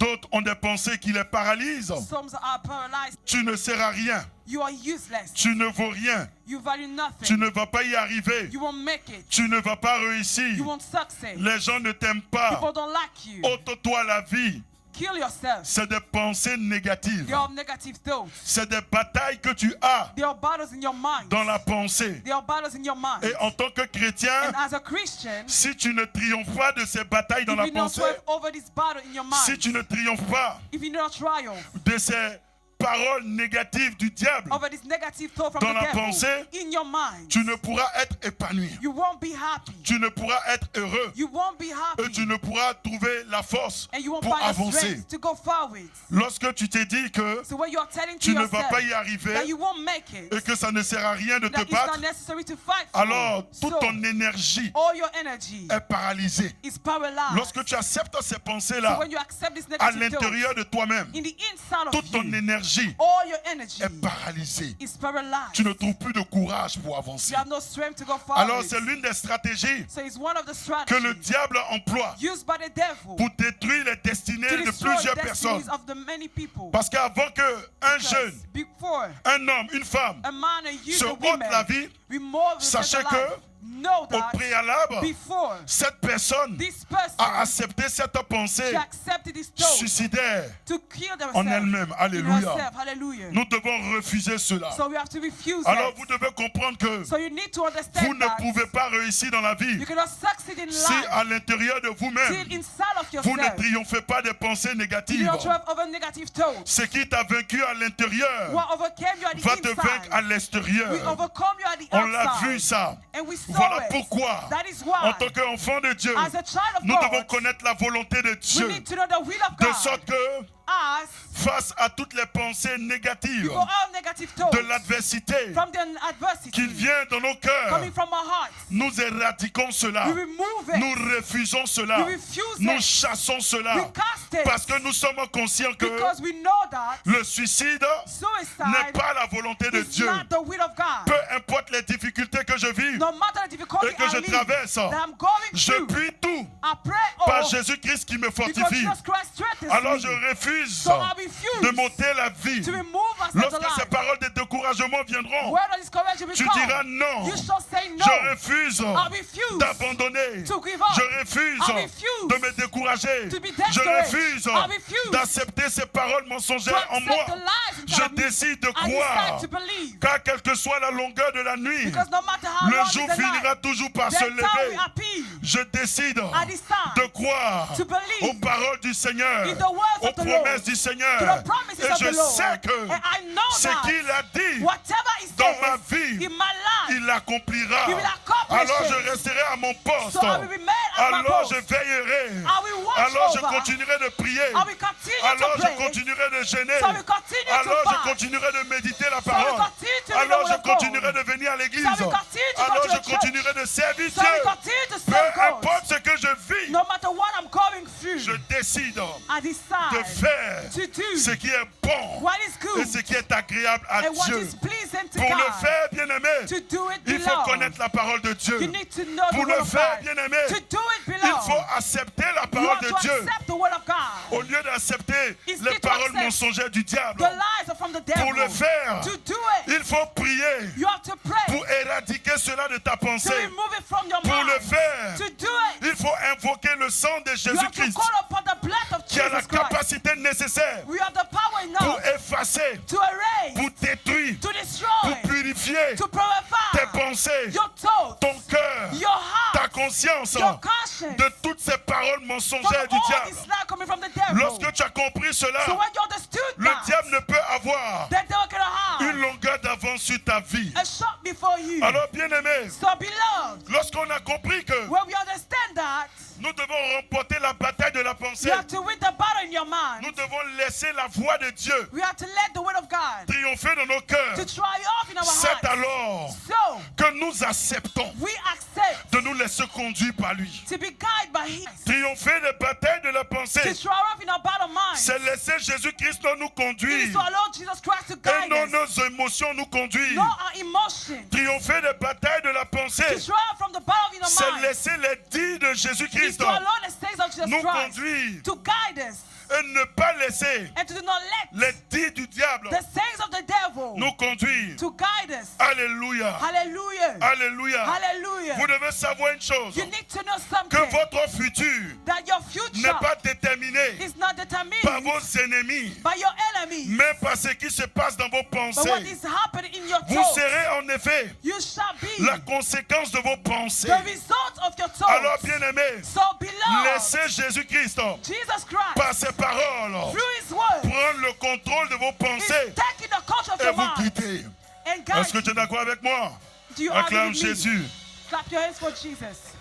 D'autres ont des pensées qui les paralysent. Some are paralyzed. Tu ne sers à rien. You are useless. Tu ne vaux rien. You value nothing. Tu ne vas pas y arriver. You won't make it. Tu ne vas pas réussir. You won't succeed. Les gens ne t'aiment pas. People don't like you. Ôte-toi la vie. Kill yourself. C'est des pensées négatives. They are negative thoughts. C'est des batailles que tu as There are battles in your mind. dans la pensée. There are battles in your mind. Et en tant que chrétien, And as a Christian, si tu ne triomphes pas de ces batailles dans if la you don't pensée, swerve over this battle in your mind, si tu ne triomphes pas if you don't triumph de ces paroles négatives du diable over this negative thought from dans the la devil pensée, in your mind, tu ne pourras être épanoui. you won't be happy. Tu ne pourras être heureux. You won't be happy. Et tu ne pourras trouver la force And you won't pour find the avancer. strength to go forward. Lorsque tu t'es dit que So when you are telling to tu ne vas yourself pas y arriver that you won't make it, et que ça ne sert à rien de that te it's not battre, necessary to fight for, alors toute so ton énergie all your energy est paralysée. is paralyzed. Lorsque tu acceptes ces So pensées-là when you accept this à negative thought, l'intérieur de toi-même, in the inside of toute ton you, énergie all your energy est paralysée. is paralyzed. Tu ne trouves plus de courage pour avancer. You have no strength to go forward. Alors c'est l'une des stratégies So it's one of the que le strategies diable emploie used by the devil pour détruire les destinées to de destroy plusieurs destinies personnes. of the many people. Parce qu'avant qu'un Because jeune, before un homme, une femme a man and you, se a ôte woman, la vie, remove sachez the que life. Know au that préalable, before cette personne this person a accepté cette pensée she accepted this thought suicidaire to kill themselves en elle-même. in Alléluia. herself. Hallelujah. Nous devons refuser cela. So we have to refuse Alors that. vous devez comprendre que So you need to vous understand ne that pouvez pas réussir dans la vie you cannot succeed in si life à l'intérieur de vous-même, till inside of vous ne yourself triomphez pas des pensées you négatives. don't triumph over negative thoughts. Ce qui t'a vaincu à l'intérieur What overcame you at the va te vaincre à inside, we l'extérieur. overcome you at the On l'a vu outside. ça. And we saw Voilà it. pourquoi, That is en why, tant qu'enfant de Dieu, as a child of nous devons God, connaître la volonté de we Dieu, need to know the will of de God. sorte que, As face à toutes les pensées négatives before all negative thoughts de l'adversité from the adversity qui vient dans nos cœurs, coming from our hearts, nous éradiquons cela. we remove it. Nous refusons cela. We refuse Nous it. chassons cela. We cast it. Parce que nous sommes conscients que Because we know that le suicide n'est suicide pas la volonté de is Dieu. not the will of God. Peu importe les difficultés que je vis No matter the difficulty et que je I live, traverse, that I'm going je through, puis tout I pray par all Jésus-Christ qui me because fortifie. Jesus Christ strengthens Alors me. je refuse So I refuse de m'ôter la vie. to remove us from the Lorsque ces life. paroles de découragement viendront, Where does this courage will tu come? diras non. You shall say no. Je refuse I refuse d'abandonner. to give up. Je refuse I refuse de me décourager. to be Je discouraged. refuse I refuse d'accepter ces paroles to mensongères en accept moi. the lies inside Je of me. décide de I croire. decide to believe. Car quelle que soit la longueur de la nuit, Because no matter how le long jour is the finira night, toujours par se that time will lever. appear. Je décide I decide de croire to believe aux paroles du Seigneur, in the words aux of the promesses Lord, du Seigneur. to the promises Et of je the Lord. sais que And I know ce that qu'il a dit whatever he dans ma says vie, in my life, il l'accomplira. he will accomplish Alors it. je resterai à mon poste. So I will remain at my Alors post. je veillerai. I will watch Alors je over. continuerai de prier. I will continue Alors to je pray. continuerai de gêner. So I will continue to Alors je fast. continuerai de méditer la So I will parole. continue to read the Alors word je of God. continuerai de venir à l'église. So I will continue to go Alors to je the church. continuerai de servir So I will Dieu. continue to Peu serve God. importe ce que je vis, No matter what I'm going je through, décide I de decide faire to do ce qui est bon what is et good ce qui est agréable à and what Dieu. is pleasing to Pour le God. faire, bien-aimé, To do it, il faut beloved, connaître la parole de Dieu. you need to know the Pour word le of faire, God. bien-aimé, To do it, il beloved, faut accepter la you parole have de to Dieu accept the word of God. au lieu d'accepter Instead les to paroles accept mensongères du diable. The lies are from the devil. Pour le faire, To do it, il faut prier you have to pray pour éradiquer cela de ta to pensée. remove it from your Pour mind. le faire, To do it, il faut invoquer le sang de you have to Jésus-Christ call upon the blood of qui a la Jesus Christ. capacité nécessaire We have the power pour enough effacer, to erase, pour détruire, to pour destroy, purifier to purify tes pensées, your thoughts, ton cœur, your heart, ta conscience your conscience, de toutes ces paroles from mensongères du all diable. this lie coming from the devil. Lorsque tu as compris cela, So when you understood le that, diable ne peut avoir the devil can have une longueur d'avance sur ta vie. a shot before you. Alors, bien-aimé, So beloved, lorsqu'on a compris que when we understand that, nous devons remporter la bataille de la pensée, you have to win the battle in your mind. nous devons laisser la voix de Dieu We have to let the word of God triompher dans nos cœurs. to triumph in our C'est hearts. alors So que nous acceptons we accept de nous laisser conduire par lui. to be guided by Him. Triompher des batailles de la To pensée, triumph in our battle mind. c'est laisser Jésus-Christ nous It is conduire to allow Jesus Christ to et guide non us. nos émotions nous conduire. Not our emotions. Triompher des batailles de la pensée, To triumph from the battle in our c'est mind. laisser les dits de It is Jésus-Christ to allow the saints of Jesus nous Christ conduire to guide us et ne pas laisser and to do not let les dits du diable the sayings of the devil nous conduire. to guide us. Alléluia. Hallelujah. Alléluia. Hallelujah. Vous devez savoir une chose, You need to know que something, votre futur that your n'est future pas déterminé is not determined par vos ennemis, by your enemies, mais par ce qui se passe dans vos but what pensées. is happening in your Vous thoughts. serez en effet You shall be la conséquence de vos pensées. the result of your Alors, thoughts. bien-aimés, So beloved, laissez Jésus-Christ, Jesus Christ, par ses paroles, through his word, prendre le contrôle de vos is pensées taking the control of et your vous mind guider. and Est-ce que guide tu es d'accord avec moi? you. Do you agree Acclame with me? Jésus. Clap your hands for Jesus.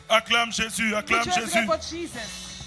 Acclame Jésus. Put Acclame your hands together Jésus. for Jesus.